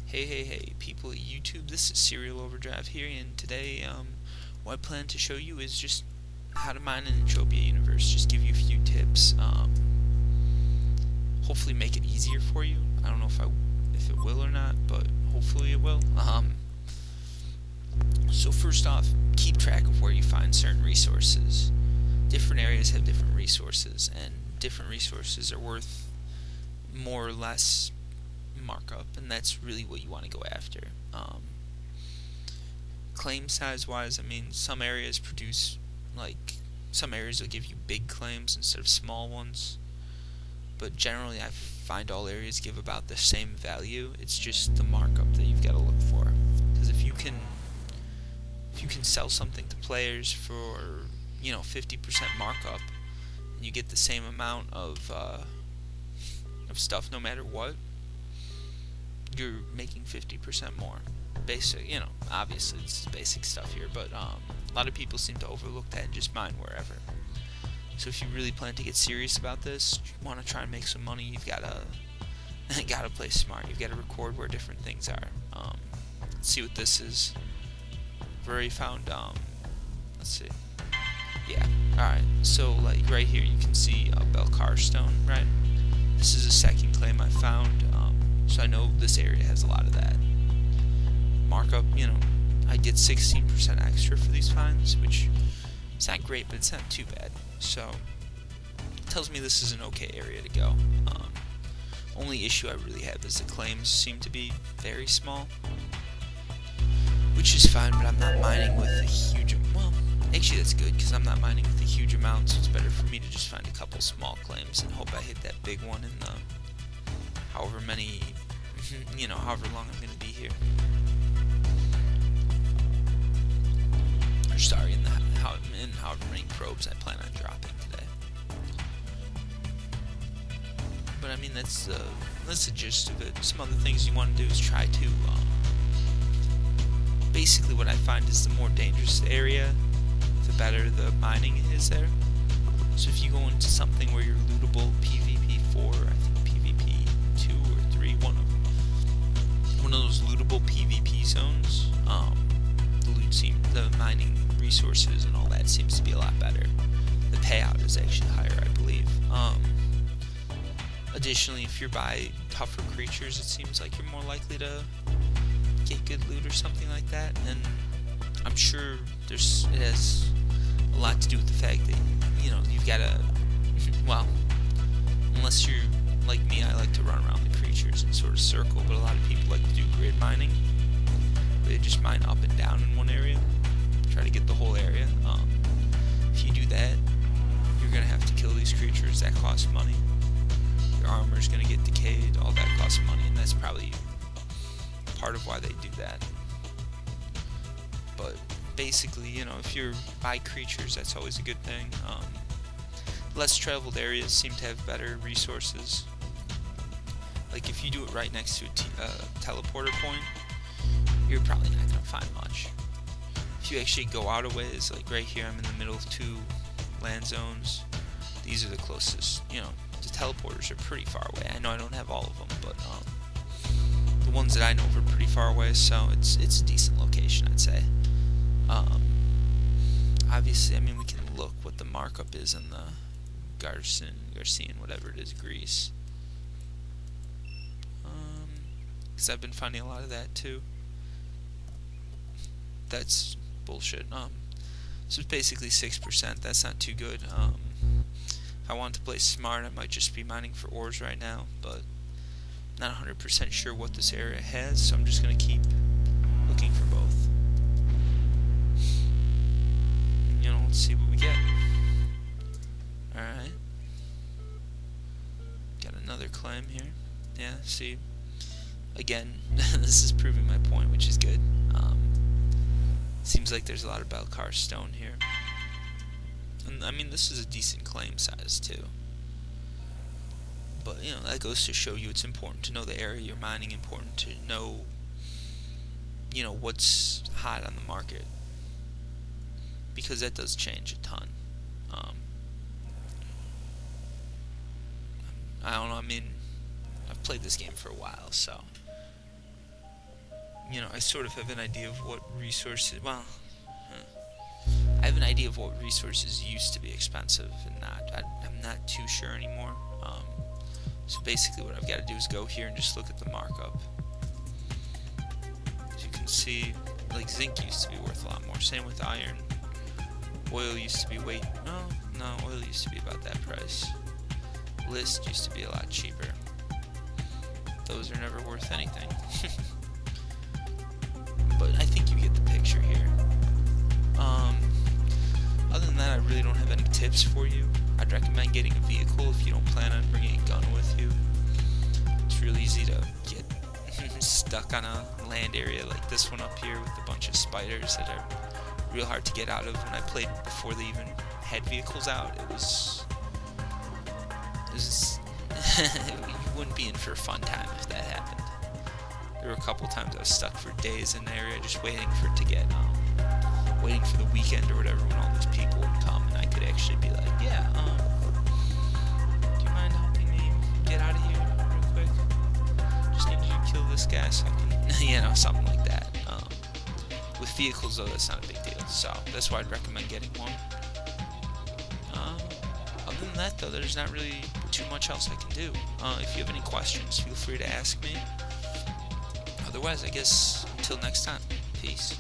Hey, people at YouTube, this is Serial Overdrive here, and today, what I plan to show you is just how to mine in Entropia Universe, just give you a few tips, hopefully make it easier for you. I don't know if it will or not, but hopefully it will. So first off, keep track of where you find certain resources. Different areas have different resources, and different resources are worth more or less markup, and that's really what you want to go after. Claim size wise, I mean, some areas produce, some areas will give you big claims instead of small ones, but generally I find all areas give about the same value. It's just the markup that you've got to look for, because if you can sell something to players for 50% markup, and you get the same amount of stuff no matter what, you're making 50% more. Basic, obviously this is basic stuff here, but a lot of people seem to overlook that and just mine wherever. So if you really plan to get serious about this, you want to try and make some money, you've gotta play smart. You've got to record where different things are. Let's see what this is. I've already found, let's see. Yeah, alright, so right here you can see a Belcar stone, right? This is a second claim I found, so I know this area has a lot of that. Markup, I get 16% extra for these finds, which is not great, but it's not too bad. So, it tells me this is an okay area to go. Only issue I really have is the claims seem to be very small, which is fine, but I'm not mining with a huge, well, actually that's good, because I'm not mining with a huge amount, so it's better for me to just find a couple small claims and hope I hit that big one in the however many, however long I'm going to be here. Or sorry, in however many probes I plan on dropping today. But I mean, that's the gist of it. Some other things you want to do is try to, basically what I find is the more dangerous the area, the better the mining is there. So if you go into something where you're lootable PvP 4, I think PvP 2 or 3, one of those lootable PvP zones, the mining resources and all that seems to be a lot better. The payout is actually higher, I believe. Additionally, if you're by tougher creatures, it seems like you're more likely to get good loot or something like that, and I'm sure it has a lot to do with the fact that you've got to, well, unless you're like me, I like to run around the creatures and sort of circle, but a lot of people like to do grid mining. They just mine up and down in one area, try to get the whole area. If you do that, you're gonna have to kill these creatures. That costs money. Your armor's gonna get decayed. All that costs money, and that's probably part of why they do that. But basically, if you're by creatures, that's always a good thing. Less traveled areas seem to have better resources. Like if you do it right next to a teleporter point, you're probably not going to find much. If you actually go out a ways, like right here, I'm in the middle of two land zones. These are the closest, the teleporters are pretty far away. I know I don't have all of them, but the ones that I know are pretty far away, so it's a decent location, I'd say. Obviously, I mean, we can look what the markup is in the Garcian, whatever it is, Greece. Because I've been finding a lot of that too. That's bullshit. So it's basically 6%. That's not too good. If I want to play smart, I might just be mining for ores right now, but not 100% sure what this area has, so I'm just going to keep looking for both. Let's see what we get. Alright. Got another claim here. Yeah, see. Again, this is proving my point, which is good. Seems like there's a lot of Belcar stone here. And I mean, this is a decent claim size too. But that goes to show you it's important to know the area you're mining, important to know what's hot on the market, because that does change a ton. I don't know, I mean, I've played this game for a while, so you know, I sort of have an idea of what resources, well, I have an idea of what resources used to be expensive and not. I'm not too sure anymore. So basically what I've got to do is go here and just look at the markup. As you can see, like zinc used to be worth a lot more. Same with iron. Oil used to be no, oil used to be about that price. List used to be a lot cheaper. Those are never worth anything. But I think you get the picture here. Other than that, I really don't have any tips for you. I'd recommend getting a vehicle if you don't plan on bringing a gun with you. It's real easy to get stuck on a land area like this one up here with a bunch of spiders that are real hard to get out of. When I played before they even had vehicles out, it was you wouldn't be in for a fun time if that happened. There were a couple times I was stuck for days in the area just waiting for it to get waiting for the weekend or whatever when all these people would come and I could actually be like, yeah, do you mind helping me get out of here real quick? Just need you to kill this guy so I can, you know, something like that. With vehicles though, that's not a big deal, so that's why I'd recommend getting one. Other than that though, there's not really too much else I can do. If you have any questions, feel free to ask me. Otherwise, I guess, until next time, peace.